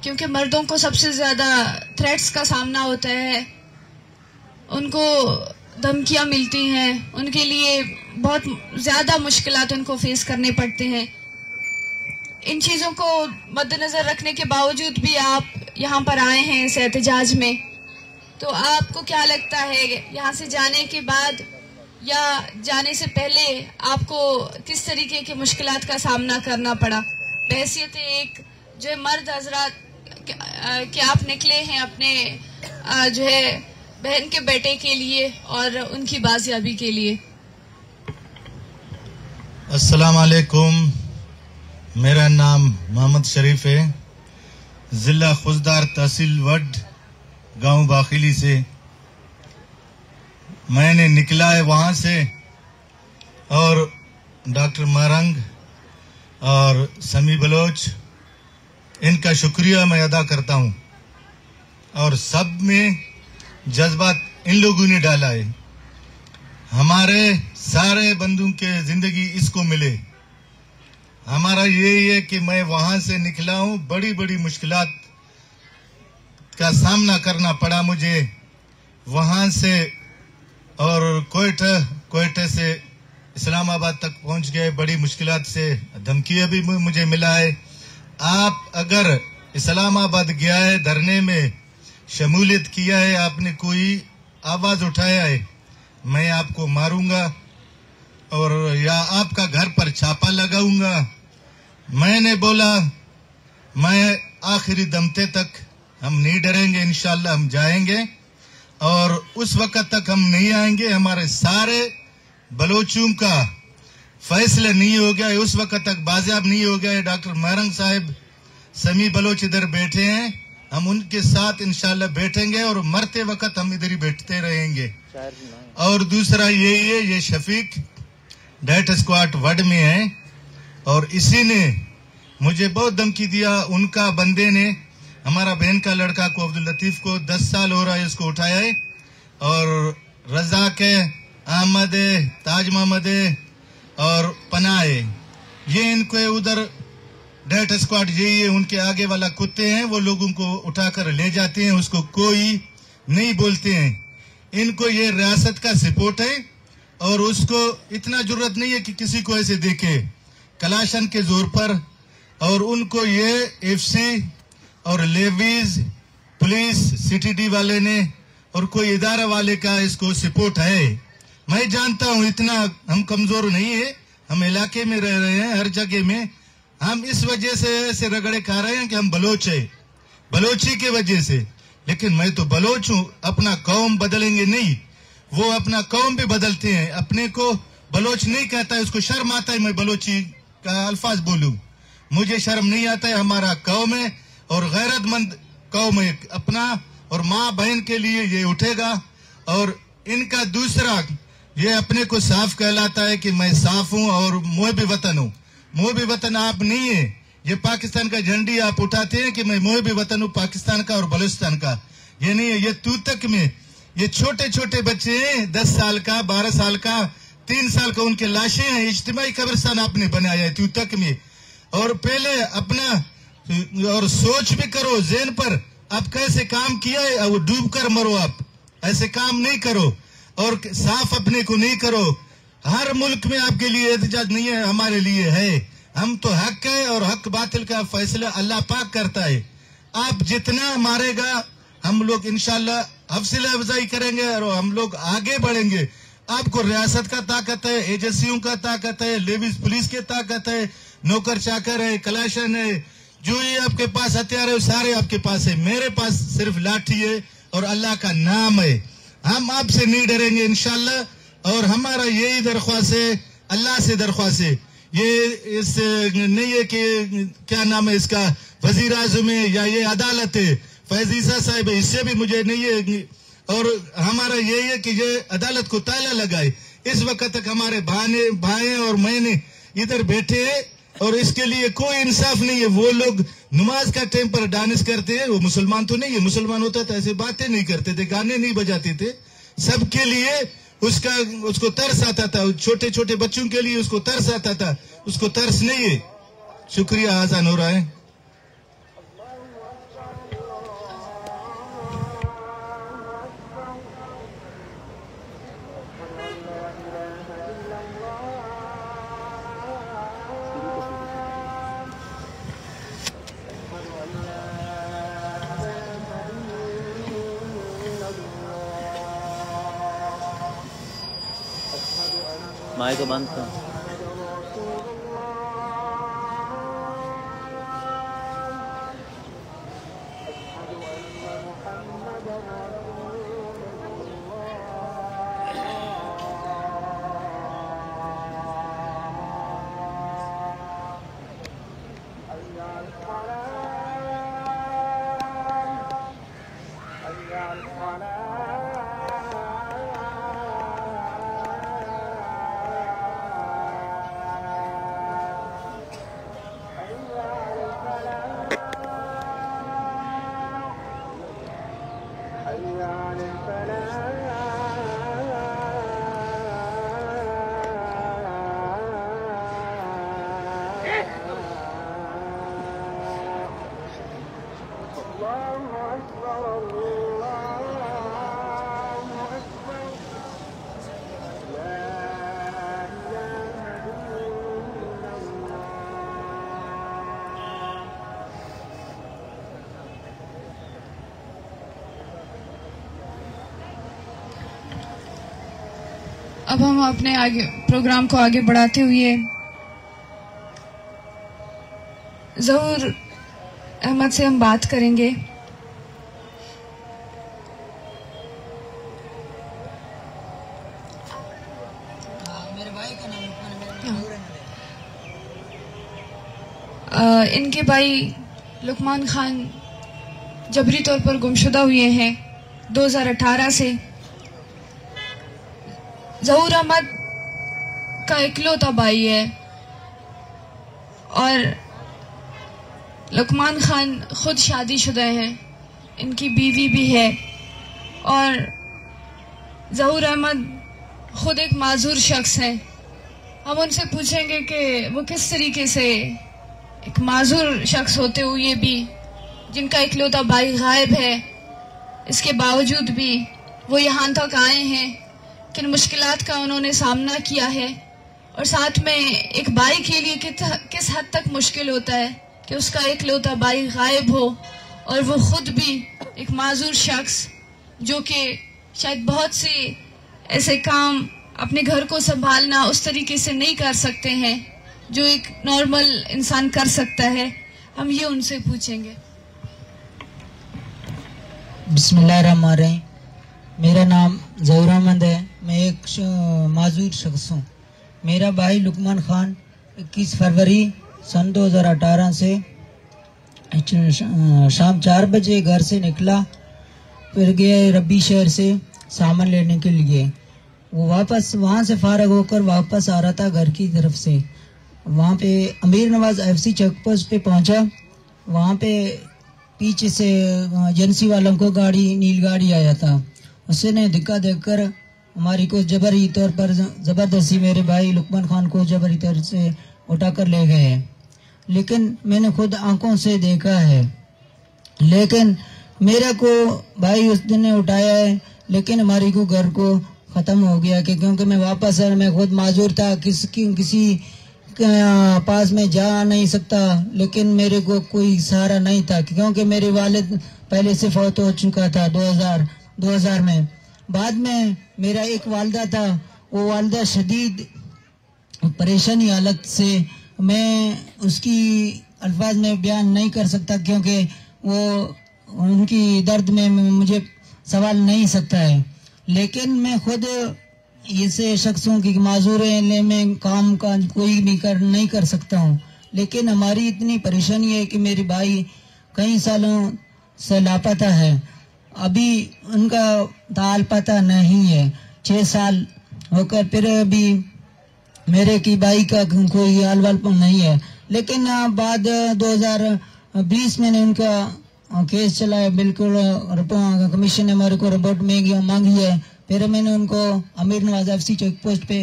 क्योंकि मर्दों को सबसे ज़्यादा थ्रेट्स का सामना होता है, उनको धमकियाँ मिलती हैं, उनके लिए बहुत ज़्यादा मुश्किलात उनको फेस करने पड़ते हैं। इन चीज़ों को मद्देनज़र रखने के बावजूद भी आप यहाँ पर आए हैं इस एहतजाज में, तो आपको क्या लगता है यहाँ से जाने के बाद या जाने से पहले आपको किस तरीके की मुश्किलात का सामना करना पड़ा? बहैसियत एक जो है मर्द हजरात कि आप निकले हैं अपने जो है बहन के बेटे के लिए और उनकी बाजियाबी के लिए। अस्सलाम वालेकुम, मेरा नाम मोहम्मद शरीफ है, जिला खुजदार तहसील वड गांव बाखिली से। मैंने निकला है वहां से और डॉक्टर मारंग और समी बलोच इनका शुक्रिया मैं अदा करता हूं और सब में जज्बात इन लोगों ने डाला है। हमारे सारे बंदों के जिंदगी इसको मिले। हमारा यही है कि मैं वहां से निकला हूं, बड़ी बड़ी मुश्किलात का सामना करना पड़ा मुझे वहां से, और कोयटे से इस्लामाबाद तक पहुंच गए। बड़ी मुश्किलात से धमकियां भी मुझे मिला है। आप अगर इस्लामाबाद गया है, धरने में शमूलियत किया है, आपने कोई आवाज उठाया है, मैं आपको मारूंगा और या आपका घर पर छापा लगाऊंगा। मैंने बोला मैं आखिरी दमते तक हम नहीं डरेंगे, इंशाल्लाह हम जाएंगे और उस वक्त तक हम नहीं आएंगे, हमारे सारे बलोचों का फैसला नहीं हो गया है, उस वक्त तक बाजियाब नहीं हो गया है। डॉक्टर मारंग साहब समी बलोच इधर बैठे हैं, हम उनके साथ इंशाल्लाह बैठेंगे और मरते वक्त हम इधर ही बैठते रहेंगे। और दूसरा यही है, ये शफीक डेथ स्क्वाड वड में है और इसी ने मुझे बहुत धमकी दिया। उनका बंदे ने हमारा बहन का लड़का को, अब्दुल लतीफ को 10 साल हो रहा है इसको उठाया है, और रजाक है, अहमद है, ताज मोहम्मद है और पनाह है, ये इनको उधर डेथ स्क्वाड यही है, उनके आगे वाला कुत्ते हैं, वो लोगों को उठाकर ले जाते हैं, उसको कोई नहीं बोलते हैं। इनको ये रियासत का सपोर्ट है और उसको इतना जरूरत नहीं है कि किसी को ऐसे देखे कलाशन के जोर पर। और उनको ये एफसी और लेवीज, पुलिस, सीटीडी वाले ने और कोई इदारा वाले का इसको सपोर्ट है। मैं जानता हूं इतना हम कमजोर नहीं है, हम इलाके में रह रहे हैं, हर जगह में हम इस वजह से ऐसे रगड़े खा रहे हैं कि हम बलोच है, बलोची के वजह से। लेकिन मैं तो बलोच हूं, अपना कौम बदलेंगे नहीं, वो अपना कौम भी बदलते हैं, अपने को बलोच नहीं कहता है, उसको शर्म आता है मैं बलोची का अल्फाज बोलूं, मुझे शर्म नहीं आता है। हमारा कौम है और गैरतमंद कौम है अपना, और माँ बहन के लिए ये उठेगा। और इनका दूसरा, ये अपने को साफ कहलाता है कि मैं साफ हूं और मुहब्बे वतन हूं। मुहब्बे वतन आप नहीं है, ये पाकिस्तान का झंडी आप उठाते हैं कि मैं मुहब्बे वतन हूं पाकिस्तान का और बलूचिस्तान का, ये नहीं है। ये तूतक में ये छोटे छोटे बच्चे हैं, 10 साल का, 12 साल का, 3 साल का, उनके लाशें हैं। इज्तिमाई कब्रिस्तान आपने बनाया है तूतक में। और पहले अपना और सोच भी करो ज़हन पर, आप कैसे काम किया है, और डूब कर मरो, आप ऐसे काम नहीं करो और साफ अपने को नहीं करो। हर मुल्क में आपके लिए एहतजाज नहीं है, हमारे लिए है। हम तो हक है और हक बातिल का फैसला अल्लाह पाक करता है। आप जितना मारेगा हम लोग इंशाल्लाह हौसला अफजाई करेंगे और हम लोग आगे बढ़ेंगे। आपको रियासत का ताकत है, एजेंसियों का ताकत है, लेडीज पुलिस की ताकत है, नौकर चाकर है, कलाशन है, जो ये आपके पास हथियार है सारे आपके पास है। मेरे पास सिर्फ लाठी है और अल्लाह का नाम है। हम आपसे नहीं डरेंगे इंशाल्लाह। और हमारा यही दरख्वास्त है, अल्लाह से दरख्वास्त है, ये इस नहीं है कि क्या नाम है इसका, वजीर आज़म है या ये अदालत है, फैजीसा साहब है, इससे भी मुझे नहीं है। और हमारा यही है कि ये अदालत को ताला लगाए। इस वक्त तक हमारे भाई और मैंने इधर बैठे हैं और इसके लिए कोई इंसाफ नहीं है। वो लोग नमाज का टाइम पर डांस करते हैं, वो मुसलमान तो नहीं है, मुसलमान होता तो ऐसे बातें नहीं करते थे, गाने नहीं बजाते थे। सबके लिए उसको तरस आता था, छोटे छोटे बच्चों के लिए उसको तरस आता था, उसको तरस नहीं है। शुक्रिया, आसान हो रहा है। माइक को बंद कर। अब हम अपने आगे प्रोग्राम को आगे बढ़ाते हुए ज़हूर अहमद से हम बात करेंगे। इनके भाई लुकमान खान जबरी तौर पर गुमशुदा हुए हैं 2018 से। ज़हूर अहमद का इकलौता भाई है और लुकमान खान खुद शादीशुदा है, इनकी बीवी भी है और ज़हूर अहमद खुद एक माजूर शख्स है। हम उनसे पूछेंगे कि वो किस तरीके से एक माजूर शख्स होते हुए भी, जिनका इकलौता भाई गायब है, इसके बावजूद भी वो यहाँ तक आए हैं, किन मुश्किलात का उन्होंने सामना किया है और साथ में एक भाई के लिए किस हद तक मुश्किल होता है कि उसका इकलौता भाई गायब हो और वो खुद भी एक माजूर शख्स जो कि शायद बहुत से ऐसे काम अपने घर को संभालना उस तरीके से नहीं कर सकते हैं जो एक नॉर्मल इंसान कर सकता है। हम ये उनसे पूछेंगे। बिस्मिल्लाहिर्रहमानिर्रहीम। मेरा नाम ज़हूर अहमद है। मैं एक माजूर शख्स हूँ। मेरा भाई लुकमान खान 21 फरवरी सन 2018 से शाम 4 बजे घर से निकला, फिर गया रब्बी शहर से सामान लेने के लिए। वो वापस वहाँ से फारग होकर वापस आ रहा था घर की तरफ से। वहाँ पे अमीर नवाज FC चेक पोस्ट पे पहुँचा। वहाँ पे पीछे से एजेंसी वालों को नील गाड़ी आया था। उसने धक्का देकर हमारी को जबरी तौर पर ज़बरदस्ती मेरे भाई लुकमान खान को जबरी तौर से उठाकर ले गए हैं। लेकिन मैंने खुद आंखों से देखा है। लेकिन मेरे को भाई उस दिन ने उठाया है, लेकिन हमारी को घर को ख़त्म हो गया कि क्योंकि मैं वापस आया, मैं खुद माजूर था, किसी पास में जा नहीं सकता। लेकिन मेरे को कोई सहारा नहीं था क्योंकि मेरे वालिद पहले से फौत हो चुका था 2000 में। बाद में मेरा एक वालदा था, वो वालदा शदीद परेशानी हालत से, मैं उसकी अल्फाज में बयान नहीं कर सकता क्योंकि वो उनकी दर्द में मुझे सवाल नहीं सकता है। लेकिन मैं खुद ऐसे शख्सों की माजूर है, मैं काम का कोई भी नहीं कर सकता हूँ। लेकिन हमारी इतनी परेशानी है कि मेरे भाई कई सालों से लापता है। अभी उनका ताल पता नहीं है। 6 साल होकर फिर अभी मेरे की भाई का कोई हाल वाल नहीं है। लेकिन बाद 2020 में उनका केस चला है, बिल्कुल कमीशन ने हमारे को रिपोर्ट मांगी है। फिर मैंने उनको अमीर नवाज FC चेक पोस्ट पे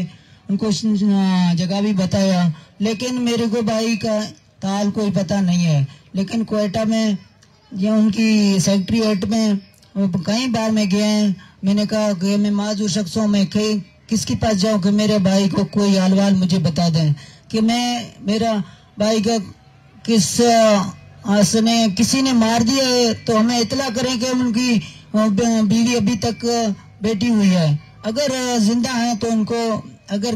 उनको जगह भी बताया, लेकिन मेरे को भाई का ताल कोई पता नहीं है। लेकिन क्वेटा में या उनकी सेक्रेटरीट में कई बार मैं गया हैं। मैंने कहा कि मैं माजूर शख्सों में किसके पास जाऊं कि मेरे भाई को कोई हाल वाल मुझे बता दें कि मेरा भाई का किसी ने मार दिया है तो हमें इतला करें कि उनकी बीवी अभी तक बैठी हुई है। अगर जिंदा है तो उनको, अगर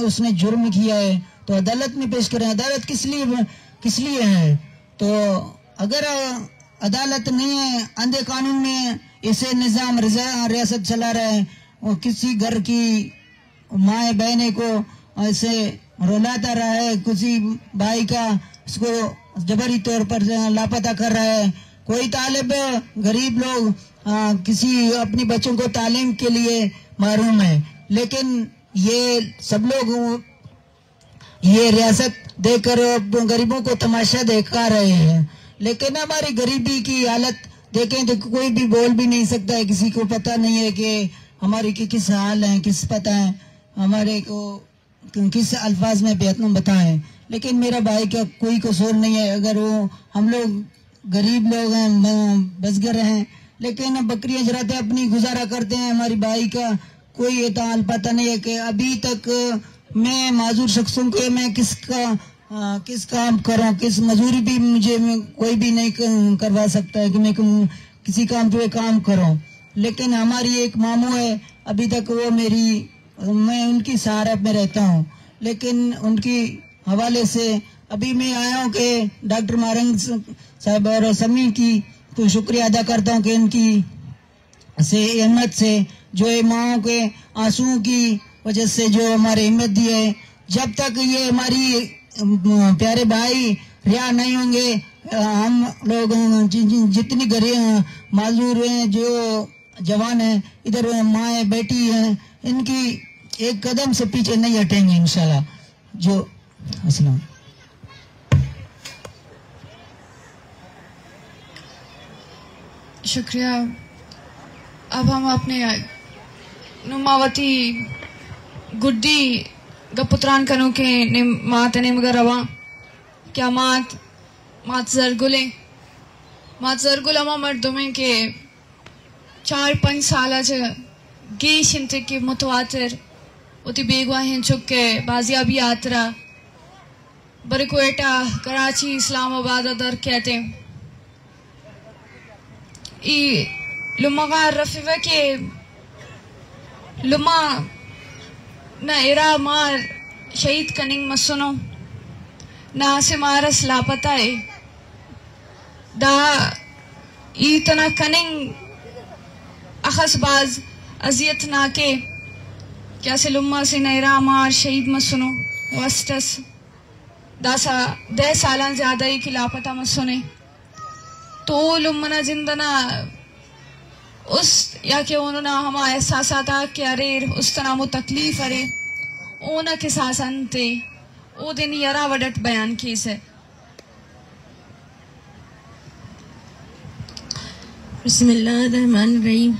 उसने जुर्म किया है तो अदालत में पेश करें। अदालत किस लिए है? तो अगर अदालत नहीं है, अंधे कानून में इसे निजाम रियासत चला रहा है, और किसी घर की माए बहने को ऐसे रुलाता रहा है, किसी भाई का उसको जबरी तौर पर लापता कर रहा है। कोई तालिब गरीब लोग किसी अपनी बच्चों को तालीम के लिए महरूम है, लेकिन ये सब लोग ये रियासत देकर गरीबों को तमाशा देखा रहे हैं। लेकिन हमारी गरीबी की हालत देखें तो कोई भी बोल भी नहीं सकता है। किसी को पता नहीं है कि हमारी किस हाल है, किस पता है हमारे को किस अल्फाज में बेहतम बताएं। लेकिन मेरा भाई का कोई कसूर नहीं है। अगर वो हम लोग गरीब लोग हैं, बसगर हैं, लेकिन बकरियां चराते अपनी गुजारा करते हैं। हमारी भाई का कोई ताल पता नहीं है कि अभी तक मैं माजूर शख्सों के मैं किस काम करूं, किस मजदूरी भी मुझे कोई भी नहीं करवा सकता है कि मैं किसी काम पे काम करूं। लेकिन हमारी एक मामू है, अभी तक वो मैं उनकी सहारा में रहता हूं। लेकिन उनकी हवाले से अभी मैं आया हूं कि डॉक्टर मारंग साहब और समी की तो शुक्रिया अदा करता हूं कि इनकी हिम्मत से जो माओ के आंसुओं की वजह से जो हमारे हिम्मत दी है। जब तक ये हमारी प्यारे भाई रिहा नहीं होंगे, हम लोग जितनी माजूर हैं, जो जवान हैं, इधर माए बेटी हैं, इनकी एक कदम से पीछे नहीं हटेंगे इंशाल्लाह। जो अस्सलाम। शुक्रिया। अब हम अपने नुमावती गुड्डी गपुत्रान कनु के मात ने मगर रवा क्या मात जरगुले अमा मर्दुमे के 4-5 साल गे शिंते के मुतवातिर उती बेगवा हैं चुक के बाजियाबी यात्रा बरे कोयटा कराची इस्लामाबाद अदर कहते ई लुमा का रफीवा के लुमा ना इरा मार शहीद कनिंग मसुनो ना से मारस लापता है दा इतना कनिंग अखसबाज अजियत ना के क्या से लुम्मा से नैरा मार शहीद मसुनो वस्टस दासा 10 साल ज्यादा ही की लापता मसुने तो लुम्मना जिंदना उस या के उन्होंने हमा एहसासात के अरेर उस तरह मु तकलीफ अरे ओना के सासन थे ओ दिन यरा वडट बयान की से बिस्मिल्लाहिर्रहमानिर्रहीम।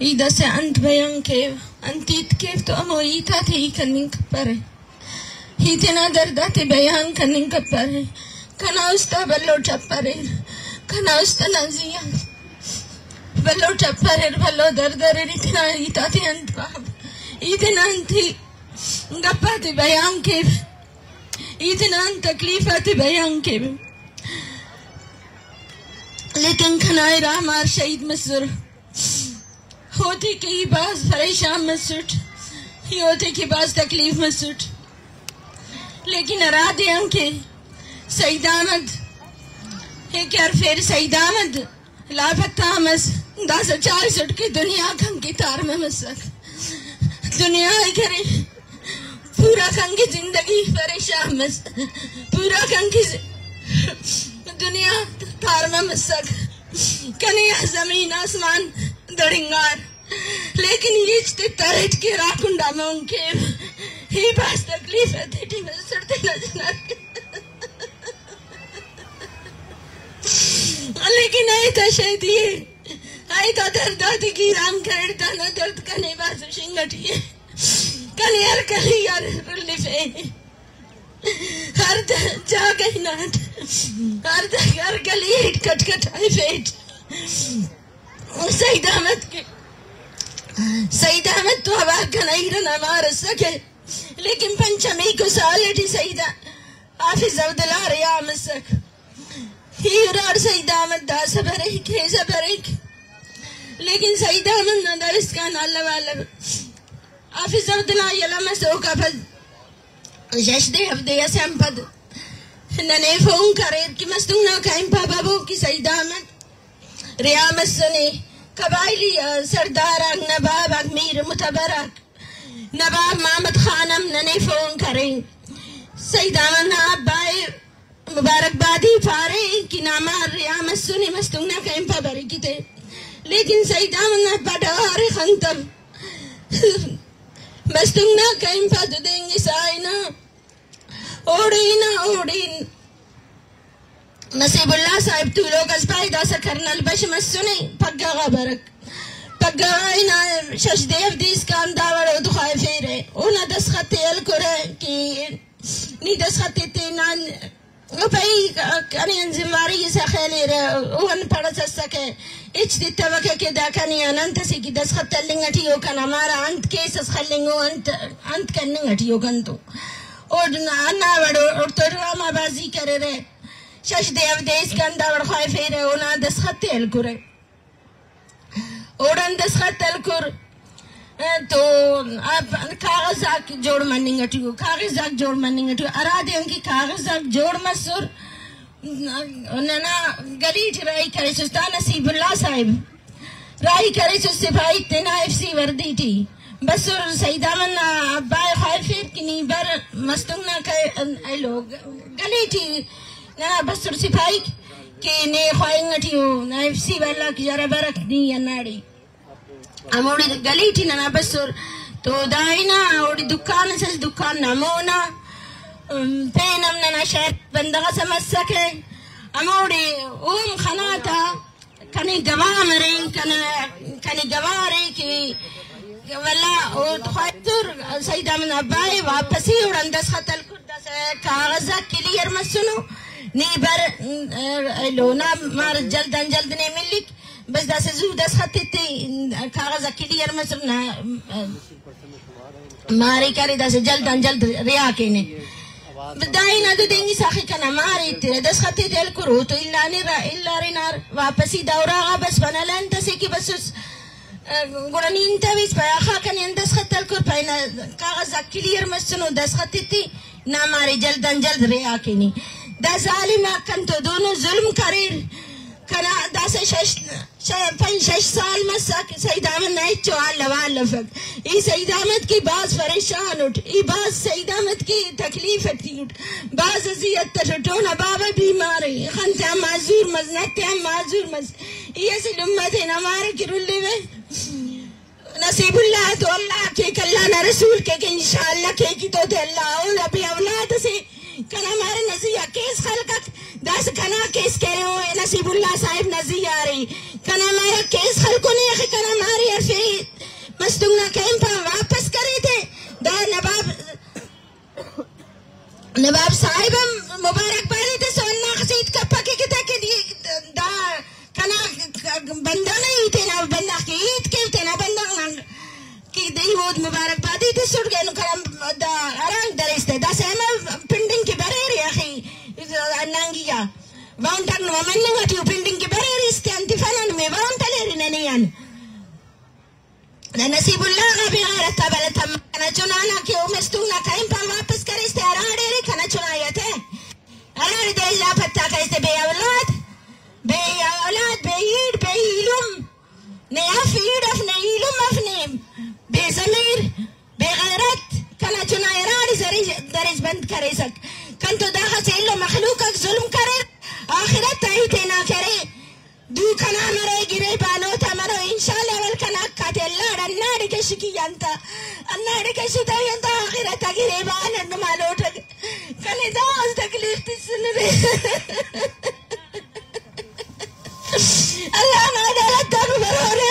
ईदा से अंत बयान के अंतित के तो अमोई था थे कनिंग पर ही तना दर्दा ते बयान कनिंग पर कना उस्ता बल्लो चप्पर कना उस्ता नजिया बल्लो चप्पर बल्लो दर्दर इतना ईता थे अंत बाब इतना अंति गप्पा ते बयान के इतना तकलीफ थे बयान के लेकिन खनाए रामार शहीद मसूर होती की बाज परेशान मसूट ही होती की बाज तकलीफ मसूट लेकिन अरादे अंके सईद अहमद एक यार फिर सईद अहमद लापता मस 10 सुट की दुनिया खंग की तार में मसक दुनिया करे पूरा खंग की जिंदगी परेशान मस पूरा खंग की दुनिया तार में मसक कनिया जमीन आसमान दड़िंगार लेकिन ये तरह के राकुंडा में उनके ही बात तकलीफ है थी में सड़ते न लेकिन आई था शायद ये आई था दर्द दादी की राम करता न दर्द कने बाजू शिंगटिए कने यार कने यार रिलीफ हर जा गई नाट हर गली cut I felt Saeed Ahmad तो हवा गनाई रना मार सके लेकिन पंचमी को सालेटी सईद हाफिज अब्दुल्ला रिया मसक हीरार सईद अहमद दास भरे के सबरे लेकिन सईद अहमद न दरिस का नाला वाला हाफिज अब्दुल्ला यला मसो का फज जश्दे हफ्ते संपद नने फोन करे कि मस्तूं ना काइम बाबू की सईद अहमद रियामत सुने कबाइली सरदार नवाब अमीर मुतबरक नवाब मोहम्मद खानम नने फोन करें सईद अहमद बाय मुबारकबादी फारे की नामा रियामत सुने मस्तूं ना काइम बाबरी की थे लेकिन सईद अहमद पढ़ारे खंतर मस्तूं ना काइम पद देंगे साइना ओडीन नसीबुल्लाह साहिब तू लोग अस्पाइदा से कर्नल बश मसुने पग्गा गबरक पग्गा इना शशदेव दिस काम दावर दुखाए फेरे ओना दस खते अल करे कि नी दस खते तेनान भाई कनी अंजमारी से खेले रे ओन पड़ सके इच दितवके के दा कनी अनंत से की दस खते लिंगटी ओ कन हमारा अंत केस खलिंगो अंत करने घटियो गंतो और ना वड़ो और तो रामा बाजी करे रे शशदेव देश के अंदर खाए फेरे ओना दस्खत अलकुर ओडन दस्खत अलकुर तो आप कागजात जोड़ मनिंगटियो कागजात जोड़ मनिंगटियो अरादे उनकी कागजात जोड़ मसूर नना गली राई करे सुस्तान नसीबुल्लाह साहिब राई करे सिपाही तेना एफसी वर्दी थी बसुर सईदामन अब्बाई खाए फिर कि नी बर मस्तुंगना के लोग गली थी ना बस सिपाही के ने ख्वाइंगटी हो ना इफ्सी वाला की जरा बरक नहीं अन्नाड़ी अमोड़ी गली थी ना बस तो दाइना और दुकान से दुकान नमोना पेन हमने ना शहर बंदा समझ सके अमोड़ी ओम खनाता कनी गवाह मरे कनी गवाह रे कि वला और ख्वाइतुर सईदा मन अब्बाई वापसी और अंदस खतल कुर्दा से कागज़ा क्लियर मसुनो नहीं बर लोना मार जल्द ने मिली बस दस जू दस खत्ते कागज़ा क्लियर मसुना मारी करे दस जल्द रिया के ने दाई ना तो देंगी साखी कना मारी तेरे दस खत्ते तेल करो तो इल्ला रिनार वापसी दौरा बस बनालन तसे की बस गुड़नी इंतवीस पाया खाकन इंदस खत्तल कर पाइना कागज़ क्लियर मसनो दस खत्ते ना मारी जल्द रिया के ने दस जालिमा कन तो दोनों जुल्म करे कना दस शश साल मसक सईदामत नहीं चौहान लवान लफक ये सईदामत की बाज परेशान उठ ये बाज सईदामत की तकलीफ उठ बाज अजियत टोना बाबा बीमार है खनता माजूर मज नत्या माजूर मज ये से उम्मत है हमारे किरुल्ले में नसीबुल्लाह तो अल्लाह के कल्ला ना रसूल के इंशाअल्लाह के की तो अल्लाह और अभी औलाद से कना हमारे नजिया केस खलक दस कना केस कह रहे हो नसीबुल्लाह साहिब नजी आ रही कना हमारा केस खल को नहीं है कना हमारी अरफे मस्तुंगना कैंप वापस करे थे दा नवाब साहिब मुबारकबादी थे सोना खसीद का पके के तक दा कना बंदा नहीं थे ना बंदा की ईद के थे ना बंदा की दही वो मुबारकबादी थे सुट गए करम दा अरंग दरिस्ते दा सेम पिंडिंग के बरेरी अखी नंगिया वाउन तक नो मन नगटी पिंडिंग के बरेरी इसके अंतिफानन में वाउन तलेरी ननियन नसीबुल्लाह का भी गैरत तबल तम कना चुनाना के उमस्तुना काइम पर वापस करे इसते अराड़े रे कना चुनाया थे अराड़े दे ला पत्ता का इसते बे औलाद बे ईद बे इलुम ने अफीड अपने इलुम अपने बेज़मीर बेगैरत कना चुनाया राड़ी जरी दरिज बंद करे सक कन तो दाखा से इल्लो मखलूक का जुल्म करे आखिरत ताई थे ना करे दू कना मरे गिरे बानो था मरो इंशाल्लाह वल कना काते अल्लाह अन्नाड़ी के शिकियंता अन्नाड़ी के शिदायंता आखिरत गिरे बान न मालोट कने दास तकलीफ सुन रे अल्लाह ना अदालत तब मरो रे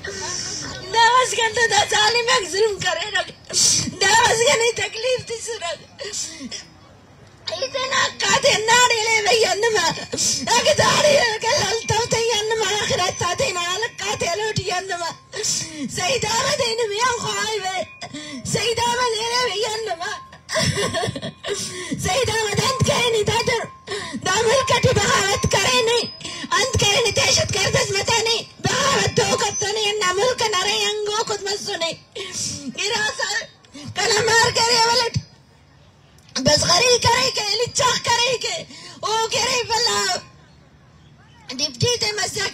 दावस का तो दा जालिम एक जुल्म करे ना दावस का नहीं तकलीफ थी सुरग इतना काते नाड़ी ले भैया अन्नमा अगर दाड़ी के ललता तो अन्नमा आखिरत ताते ना काते लोटी अन्नमा सईदामत इन मियां ख्वाइबे सईदामत ले भैया अन्नमा सईदामत अंत करे नहीं दादर दामल कटी बगावत करे नहीं अंत करे नहीं दहशत गर्दस मता नहीं बगावत तो कत्तो नहीं अन्ना मुल्क नरे अंगो खुद मस्सुने गिरासा कला मार करे वलट बस गरीब करे के लिचाख करे के ओ करे बला डिप्टी ते मसक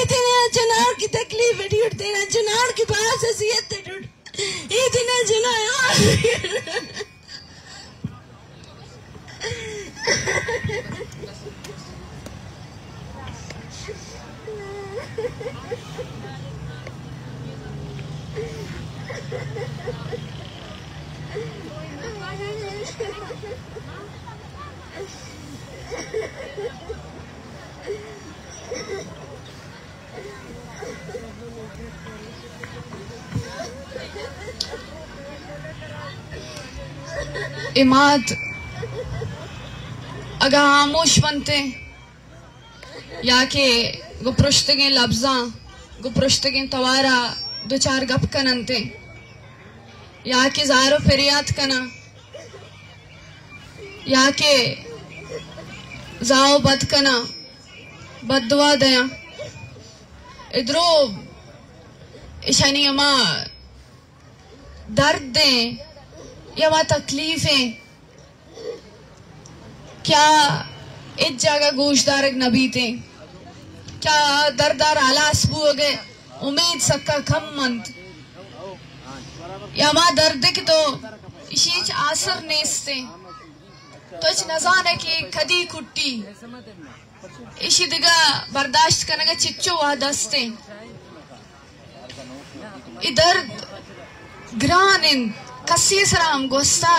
इतने चुनाव की तकलीफ ढूंढते ना चुनाव की पास हसीयत ढूंढ इतने चुनाव इमाद अगर खामोश बनते या के गुपरुश्तगे लफ्जा गुपरुश्तगे तवारा दो चार गप कनंते या के जारो फरियाद कना या के जाओ बद कना बदवा दया इधरो इशानी अमा दर्द दें या वह तकलीफें क्या इस जगह गोशदारक नबी थे क्या दरदार आलास हो गए उम्मीद सक्का कम मंद या वह दर्द के तो इशीच आसर नेस्ते तो इच नजाने की कदी कुट्टी इशी दिगा बर्दाश्त करने का चिच्चो वह दस्ते इधर ग्रान इन कसी सराम गोस्ता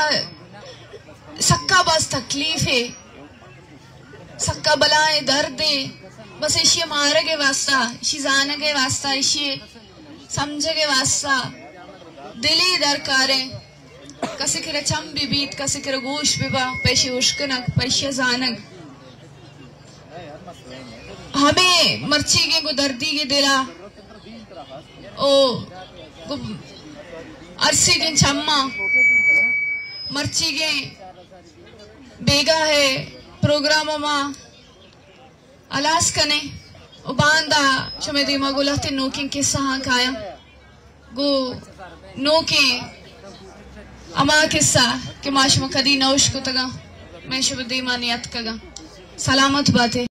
सक्का बस तकलीफ है सक्का बलाए दर्द है बस इशी मारे के वास्ता इशी जाने के वास्ता इशी समझे के वास्ता दिली दरकारे कसी किरे चम बीबीत कसी किरे गोश बिबा पैशे उश्कनक पैशे जानक हमें मर्ची के गुदर्दी के दिला ओ अरसी के चम्मा मर्ची के बेगा है प्रोग्राम में अलास कने उबांदा चमे दिमा गुलाते नोकिंग के सहा खाया गो नोके अमा किस्सा के माशमा कदी नौश को तगा मैं शुभ दीमा नियत कगा सलामत बातें